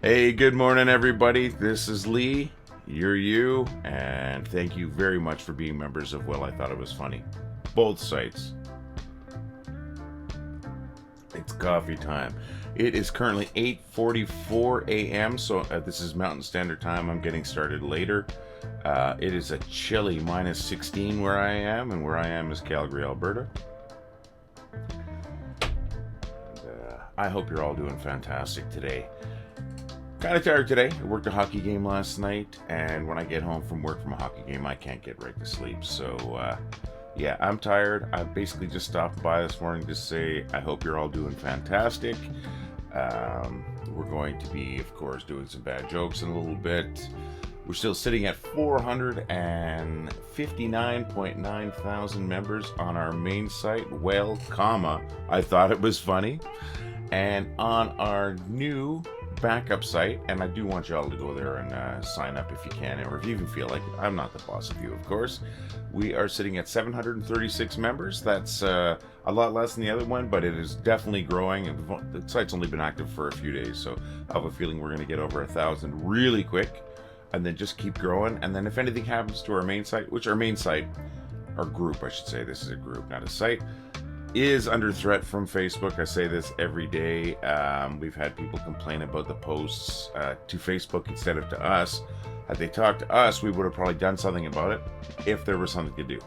Hey, good morning, everybody. This is Lee. You're you, and thank you very much for being members of Well, I Thought It Was Funny. Both sites. It's coffee time. It is currently 8:44 a.m., so this is Mountain Standard Time. I'm getting started later. It is a chilly minus 16 where I am, and where I am is Calgary, Alberta. I hope you're all doing fantastic today. Kind of tired today. I worked a hockey game last night, and when I get home from work from a hockey game, I can't get right to sleep. So, yeah, I'm tired. I basically just stopped by this morning to say I hope you're all doing fantastic. We're going to be, of course, doing some bad jokes in a little bit. We're still sitting at 459.9 thousand members on our main site. Well, I thought it was funny. And on our new backup site, and I do want y'all to go there and sign up if you can, or if you even feel like it. I'm not the boss of you, of course. We are sitting at 736 members. That's a lot less than the other one, but it is definitely growing. The site's only been active for a few days, so I have a feeling we're going to get over 1,000 really quick, and then just keep growing. And then if anything happens to our main site, which our main site, our group, I should say, this is a group, not a site, is under threat from Facebook. I say this every day. We've had people complain about the posts to Facebook instead of to us. Had they talked to us, we would have probably done something about it if there was something to do.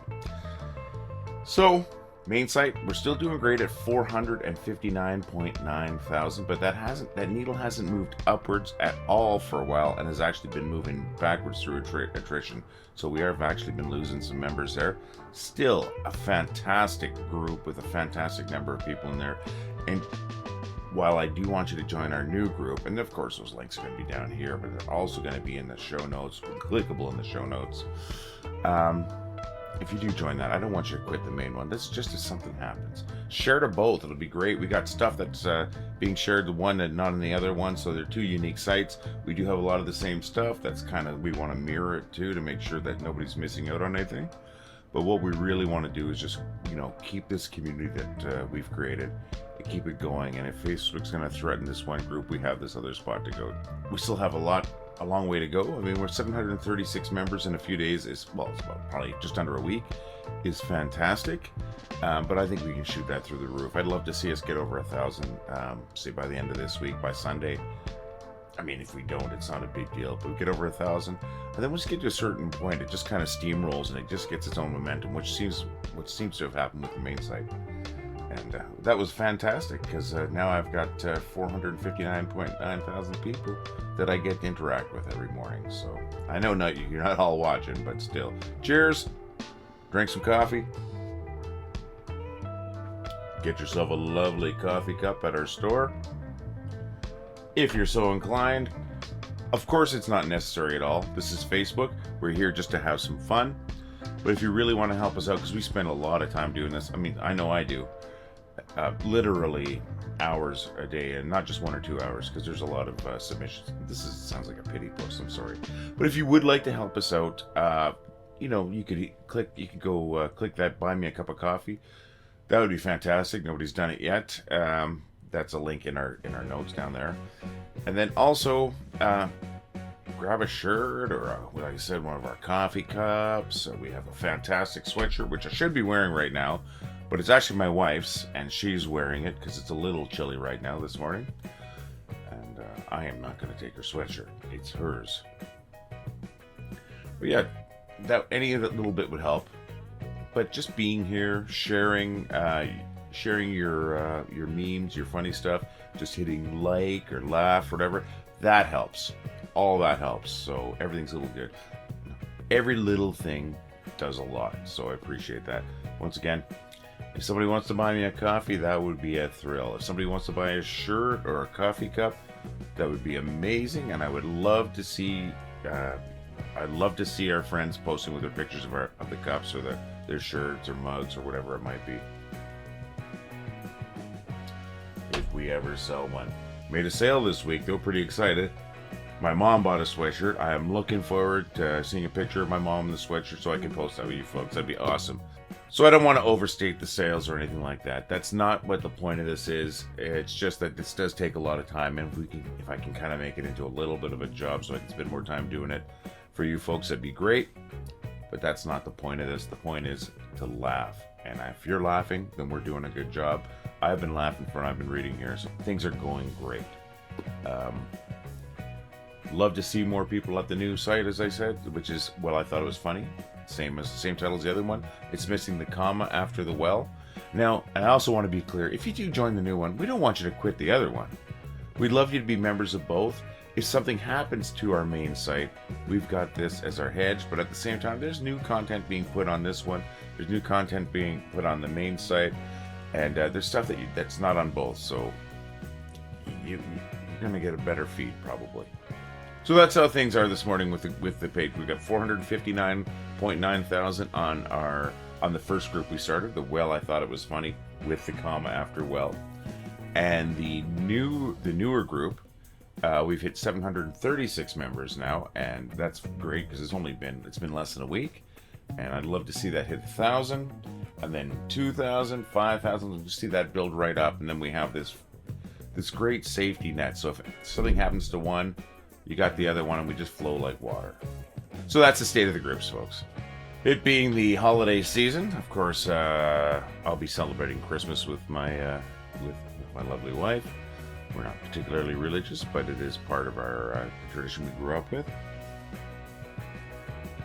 So, main site, we're still doing great at 459.9 thousand, but that needle hasn't moved upwards at all for a while, and has actually been moving backwards through attrition. So we have actually been losing some members there. Still a fantastic group with a fantastic number of people in there. And while I do want you to join our new group, and of course those links are going to be down here, but they're also going to be in the show notes, clickable in the show notes. If you do join that, I don't want you to quit the main one. This is just if something happens. Share to both. It'll be great. We got stuff that's being shared to one and not in the other one, so they're two unique sites. We do have a lot of the same stuff. That's kind of, we want to mirror it too to make sure that nobody's missing out on anything. But what we really want to do is just, keep this community that we've created and keep it going. And if Facebook's going to threaten this one group, we have this other spot to go. We still have a long way to go. I mean, we're 736 members in a few days. It's about probably just under a week. Is fantastic. But I think we can shoot that through the roof. I'd love to see us get over 1,000, say by the end of this week, by Sunday. I mean, if we don't, it's not a big deal, but we get over 1,000, and then once you get to a certain point, it just kind of steamrolls and it just gets its own momentum, which seems to have happened with the main site. And that was fantastic, because now I've got 459.9 thousand people that I get to interact with every morning. So I know you're not all watching, but still, cheers, drink some coffee, get yourself a lovely coffee cup at our store if you're so inclined. Of course, it's not necessary at all. This is Facebook. We're here just to have some fun. But if you really want to help us out, because we spend a lot of time doing this, I mean, I know I do, literally hours a day, and not just 1 or 2 hours, because there's a lot of submissions. Sounds like a pity post, I'm sorry. But if you would like to help us out, you could go click that buy me a cup of coffee. That would be fantastic. Nobody's done it yet. That's a link in our notes down there. And then also grab a shirt, or like I said, one of our coffee cups. We have a fantastic sweatshirt, which I should be wearing right now, but it's actually my wife's, and she's wearing it because it's a little chilly right now this morning. And I am not going to take her sweatshirt. It's hers. But yeah, any of that little bit would help. But just being here, sharing your memes, your funny stuff, just hitting like or laugh, whatever, that helps. All that helps. So everything's a little good. Every little thing does a lot. So I appreciate that. Once again, if somebody wants to buy me a coffee, that would be a thrill. If somebody wants to buy a shirt or a coffee cup, that would be amazing. And I would love to see our friends posting with their pictures of the cups or their shirts or mugs or whatever it might be. If we ever sell one. Made a sale this week, though, pretty excited. My mom bought a sweatshirt. I am looking forward to seeing a picture of my mom in the sweatshirt so I can post that with you folks. That'd be awesome. So I don't want to overstate the sales or anything like that. That's not what the point of this is. It's just that this does take a lot of time, and if I can kind of make it into a little bit of a job so I can spend more time doing it for you folks, that'd be great. But that's not the point of this. The point is to laugh. And if you're laughing, then we're doing a good job. I've been laughing for, and I've been reading here, so things are going great. Love to see more people at the new site, as I said, which is, well, I thought it was funny. Same title as the other one. It's missing the comma after the well. Now, and I also want to be clear, if you do join the new one, we don't want you to quit the other one. We'd love you to be members of both. If something happens to our main site, we've got this as our hedge, but at the same time, there's new content being put on this one. There's new content being put on the main site, and there's stuff that's not on both, so you're going to get a better feed, probably. So that's how things are this morning with the page. We've got 459.9 thousand on the first group we started, the well I thought it was funny, with the comma after well. And the newer group, we've hit 736 members now, and that's great because it's been less than a week, and I'd love to see that hit 1,000, and then 2,000, 5,000, just see that build right up, and then we have this great safety net. So if something happens to one, you got the other one, and we just flow like water. So that's the state of the groups, folks. It being the holiday season, of course, I'll be celebrating Christmas with my lovely wife. We're not particularly religious, but it is part of our tradition we grew up with.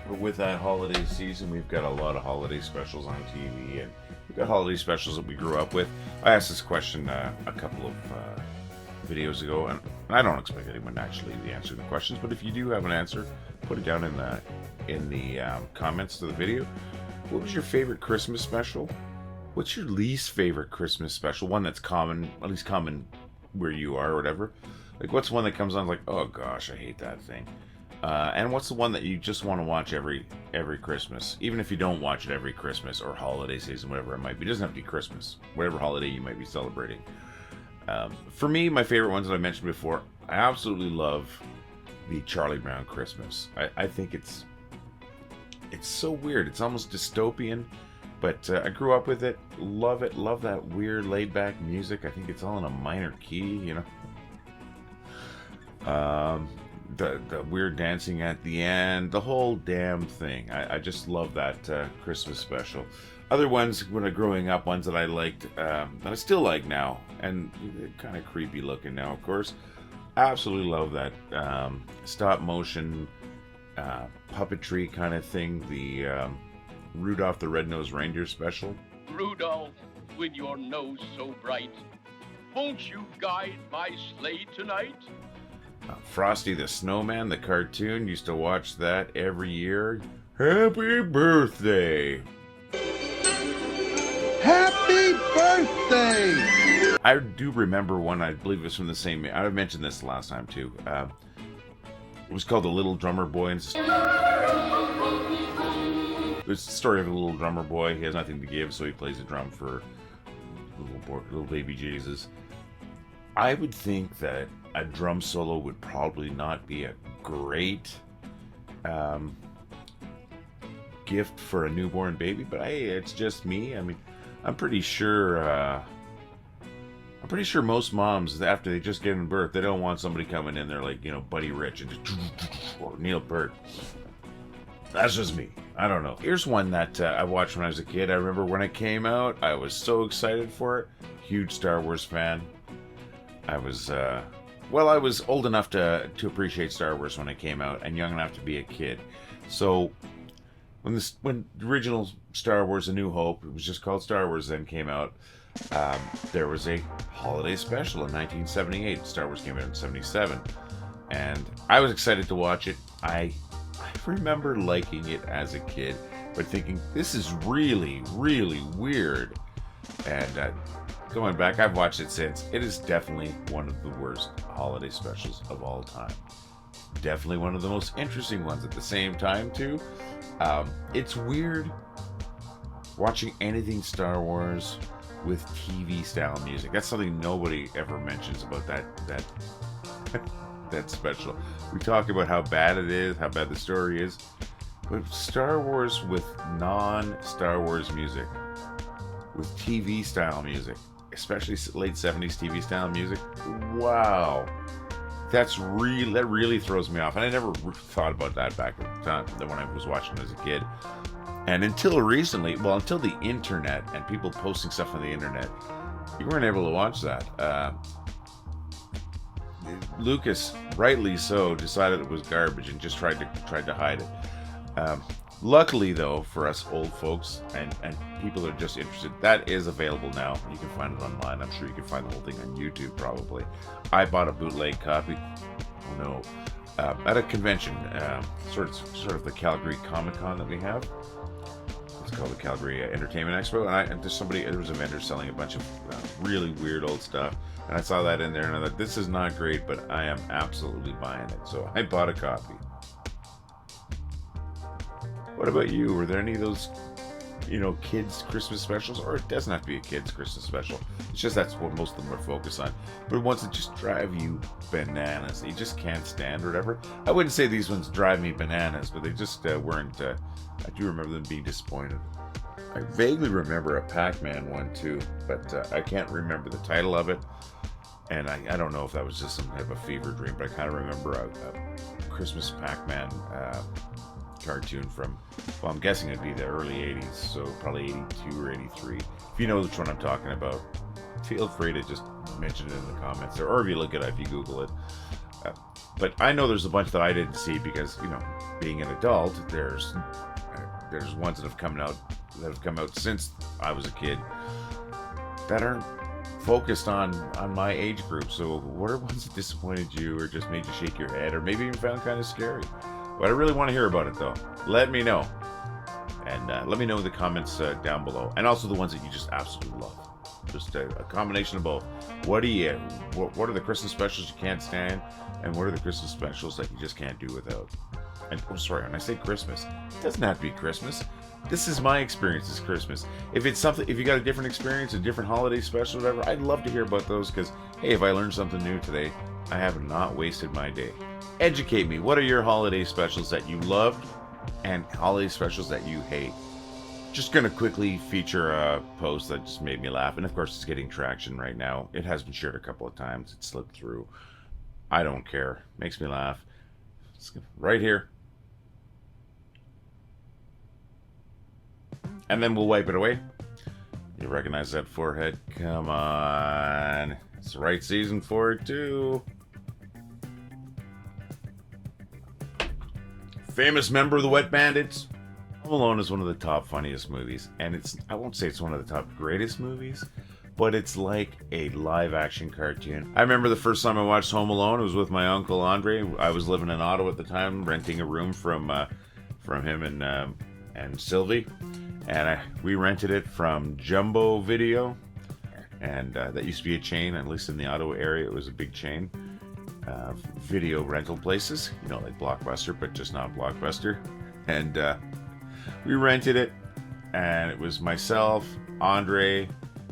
But with that holiday season, we've got a lot of holiday specials on TV, and we've got holiday specials that we grew up with. I asked this question a couple of videos ago, and I don't expect anyone to actually answer the questions, but if you do have an answer, put it down in the comments to the video. What was your favorite Christmas special? What's your least favorite Christmas special? One that's common, at least common where you are or whatever. Like, what's one that comes on like, oh gosh, I hate that thing. And what's the one that you just want to watch every Christmas, even if you don't watch it every Christmas or holiday season, whatever it might be. It doesn't have to be Christmas, whatever holiday you might be celebrating. For me, my favorite ones that I mentioned before, I absolutely love the Charlie Brown Christmas. I think it's so weird. It's almost dystopian, but I grew up with it. Love that weird laid-back music. I think it's all in a minor key, you know. The weird dancing at the end, the whole damn thing. I just love that Christmas special. Other ones, when I was growing up, ones that I liked, that I still like now, and kind of creepy looking now, of course. Absolutely love that stop motion puppetry kind of thing. The Rudolph the Red-Nosed Reindeer special. Rudolph, with your nose so bright, won't you guide my sleigh tonight? Frosty the Snowman, the cartoon, used to watch that every year. Happy birthday! Happy birthday! I do remember one, I believe it was from the same... I mentioned this last time too. It was called The Little Drummer Boy. And it's the story of a little drummer boy. He has nothing to give, so he plays the drum for little baby Jesus. I would think that a drum solo would probably not be a great gift for a newborn baby, but hey, it's just me. I mean, I'm pretty sure most moms, after they just give birth, they don't want somebody coming in there like, you know, Buddy Rich and just, or Neil Peart. That's just me. I don't know. Here's one that I watched when I was a kid. I remember when it came out, I was so excited for it. Huge Star Wars fan. I was old enough to appreciate Star Wars when it came out, and young enough to be a kid. So when the original Star Wars: A New Hope, it was just called Star Wars, then came out, there was a holiday special in 1978. Star Wars came out in 77, and I was excited to watch it. I remember liking it as a kid, but thinking, this is really, really weird. And going back, I've watched it since. It is definitely one of the worst holiday specials of all time. Definitely one of the most interesting ones at the same time, too. It's weird watching anything Star Wars with TV-style music. That's something nobody ever mentions about that special. We talk about how bad it is, how bad the story is. But Star Wars with non-Star Wars music, with TV style music, especially late 70s TV style music. Wow. That really throws me off. And I never thought about that back at the time when I was watching as a kid. And until recently, well, until the internet and people posting stuff on the internet, you weren't able to watch that. Lucas, rightly so, decided it was garbage and just tried to hide it. Luckily, though, for us old folks and people that are just interested, that is available now. You can find it online. I'm sure you can find the whole thing on YouTube, probably. I bought a bootleg copy. Oh no, at a convention, sort of the Calgary Comic Con that we have. It's called the Calgary Entertainment Expo, and there was a vendor selling a bunch of really weird old stuff, and I saw that in there, and I thought, this is not great, but I am absolutely buying it. So I bought a copy. What about you? Were there any of those, kids' Christmas specials? Or it doesn't have to be a kids' Christmas special. It's just that's what most of them are focused on. But ones that just drive you bananas, that you just can't stand or whatever. I wouldn't say these ones drive me bananas, but they just weren't. I do remember them being disappointed. I vaguely remember a Pac-Man one too, but I can't remember the title of it. And I don't know if that was just some type of fever dream, but I kind of remember a Christmas Pac-Man cartoon from, well, I'm guessing it'd be the early 80s, so probably 82 or 83. If you know which one I'm talking about, feel free to just mention it in the comments, or if you look it up, if you Google it. But I know there's a bunch that I didn't see because, being an adult, there's ones that have come out since I was a kid that aren't focused on my age group. So what are ones that disappointed you or just made you shake your head or maybe even found kind of scary? But I really want to hear about it, though. Let me know. And let me know in the comments down below. And also the ones that you just absolutely love. Just a combination of both. What are the Christmas specials you can't stand? And what are the Christmas specials that you just can't do without? And, when I say Christmas, it doesn't have to be Christmas. This is my experience as Christmas. If you got a different experience, a different holiday special, whatever, I'd love to hear about those because, hey, if I learned something new today, I have not wasted my day. Educate me. What are your holiday specials that you loved and holiday specials that you hate? Just going to quickly feature a post that just made me laugh. And of course, it's getting traction right now. It has been shared a couple of times. It slipped through. I don't care. Makes me laugh. It's right here. And then we'll wipe it away. You recognize that forehead? Come on. It's the right season for it, too. Famous member of the Wet Bandits. Home Alone is one of the top funniest movies. And I won't say it's one of the top greatest movies, but it's like a live action cartoon. I remember the first time I watched Home Alone, it was with my uncle Andre. I was living in Ottawa at the time, renting a room from him and Sylvie. And we rented it from Jumbo Video. And that used to be a chain, at least in the Ottawa area, it was a big chain. Video rental places, like Blockbuster, but just not Blockbuster. And we rented it, and it was myself, Andre,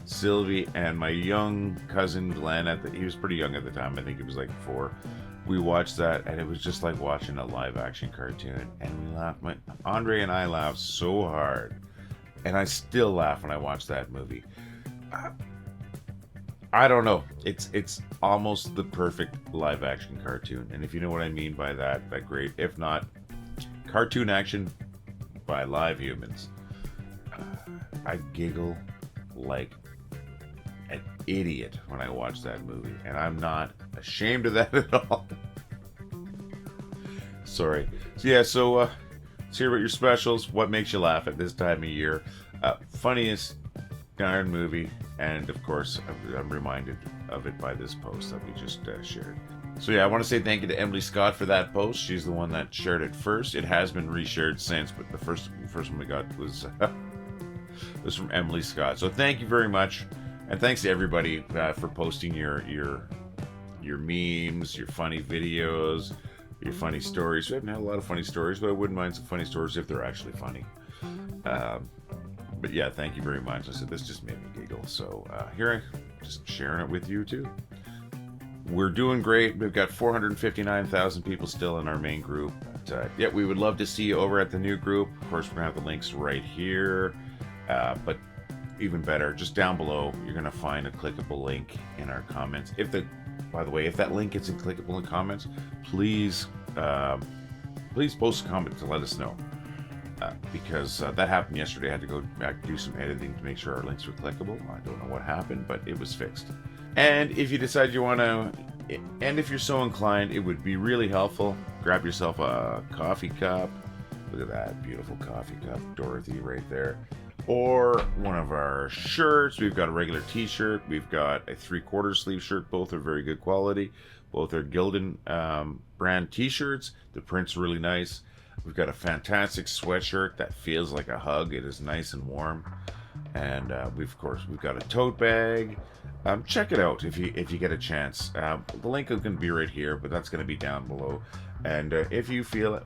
Sylvie, and my young cousin Glenn. He was pretty young at the time. I think he was like 4. We watched that, and it was just like watching a live-action cartoon. And we laughed. Andre and I laughed so hard, and I still laugh when I watch that movie. I don't know. It's almost the perfect live action cartoon. And if you know what I mean by that great. If not, cartoon action by live humans. I giggle like an idiot when I watch that movie. And I'm not ashamed of that at all. Sorry. So let's hear about your specials. What makes you laugh at this time of year? Funniest darn movie. And of course, I'm reminded of it by this post that we just shared. So yeah, I want to say thank you to Emily Scott for that post. She's the one that shared it first. It has been reshared since, but the first one we got was from Emily Scott. So thank you very much, and thanks to everybody for posting your memes, your funny videos, your funny stories. We haven't had a lot of funny stories, but I wouldn't mind some funny stories if they're actually funny. But yeah, thank you very much. I said this just made me giggle. So here I'm just sharing it with you too. We're doing great. We've got 459,000 people still in our main group. yeah, we would love to see you over at the new group. Of course, we're going to have the links right here. But even better, just down below, you're going to find a clickable link in our comments. By the way, if that link isn't clickable in comments, please post a comment to let us know. Because that happened yesterday. I had to go back do some editing to make sure our links were clickable. I don't know what happened, but it was fixed. And if you decide you want to, and if you're so inclined, it would be really helpful. Grab yourself a coffee cup. Look at that beautiful coffee cup, Dorothy, right there. Or one of our shirts. We've got a regular t-shirt. We've got a 3/4 sleeve shirt. Both are very good quality. Both are Gildan brand t-shirts. The print's really nice. We've got a fantastic sweatshirt that feels like a hug. It is nice and warm. And we've got a tote bag. Check it out if you get a chance. The link is going to be right here, but that's going to be down below. And if you feel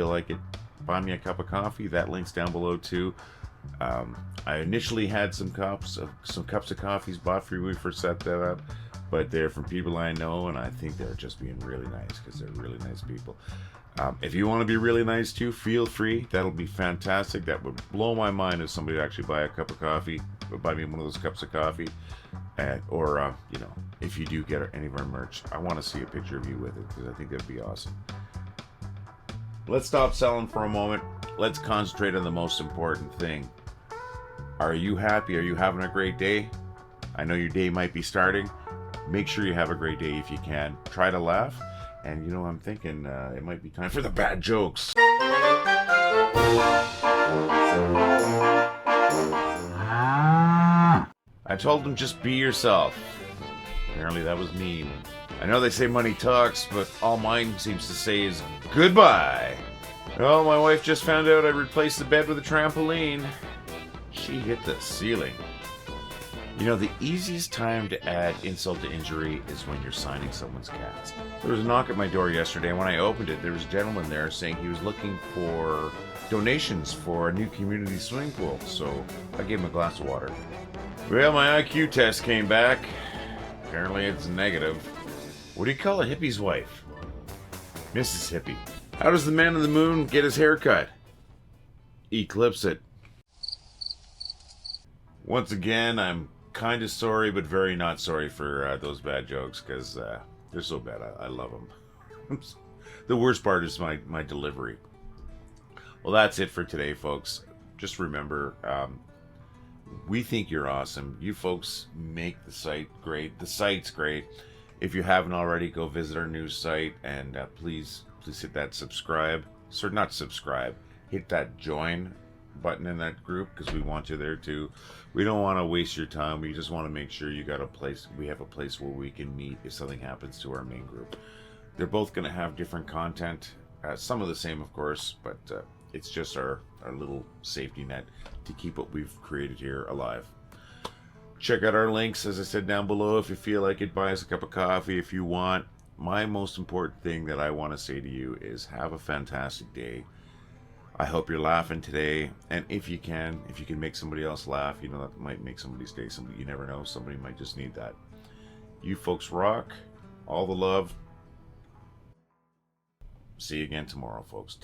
like it, buy me a cup of coffee. That link's down below too. I initially had some cups of coffees bought for you when we first set that up, but they're from people I know, and I think they're just being really nice because they're really nice people. If you want to be really nice too, feel free. That'll be fantastic. That would blow my mind if somebody would actually buy a cup of coffee, or buy me one of those cups of coffee. Or if you do get any of our merch, I want to see a picture of you with it because I think that'd be awesome. Let's stop selling for a moment. Let's concentrate on the most important thing. Are you happy? Are you having a great day? I know your day might be starting. Make sure you have a great day if you can. Try to laugh. And I'm thinking it might be time for the bad jokes. I told them just be yourself. Apparently that was mean. I know they say money talks, but all mine seems to say is goodbye. Oh, my wife just found out I replaced the bed with a trampoline. She hit the ceiling. The easiest time to add insult to injury is when you're signing someone's cats. There was a knock at my door yesterday, and when I opened it, there was a gentleman there saying he was looking for donations for a new community swimming pool, so I gave him a glass of water. Well, my IQ test came back. Apparently it's negative. What do you call a hippie's wife? Mrs. Hippie. How does the man on the moon get his hair cut? Eclipse it. Once again, I'm kind of sorry, but very not sorry for those bad jokes, because they're so bad. I love them. The worst part is my delivery. Well, that's it for today, folks. Just remember, we think you're awesome. You folks make the site great. The site's great. If you haven't already, go visit our new site, and please hit that subscribe. Not subscribe. Hit that join button in that group, because we want you there too. We don't want to waste your time. We just want to make sure you got a place. We have a place where we can meet if something happens to our main group. They're both going to have different content, some of the same, of course, but it's just our little safety net to keep what we've created here alive. Check out our links, as I said, down below. If you feel like it, buy us a cup of coffee if you want. My most important thing that I want to say to you is have a fantastic day. I hope you're laughing today, and if you can make somebody else laugh, that might make somebody's day. You never know, somebody might just need that. You folks rock. All the love. See you again tomorrow, folks.